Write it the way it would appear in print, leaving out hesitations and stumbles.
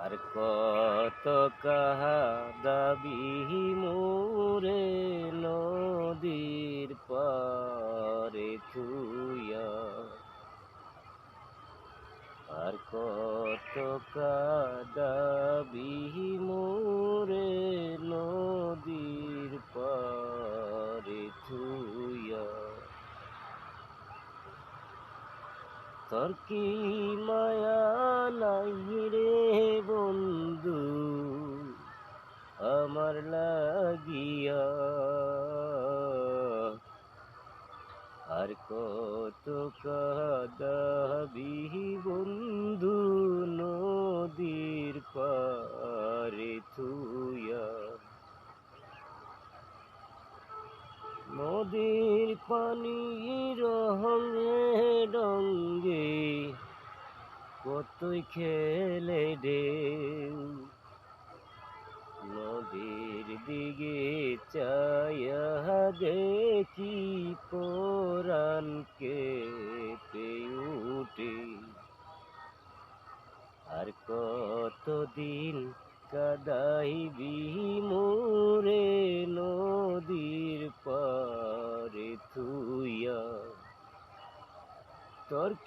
আর কত কাহাদাবি মোরে নদীর পারে থুইয়া, আর কত কাদাবি মোরে নদীর পারে থুইয়া। তোর কি মায়া নাই রে বন্ধু আমার লাগিয়া, আর কত কাঁদাবি বন্ধু নদীর পারে থুইয়া। নদীর পানি রঙে রঙে কতই খেলে ঢেউ, নদীর দিকে চায়া দেখি পরাণ কেঁপে উঠে। আর কতদিন কাদাইবি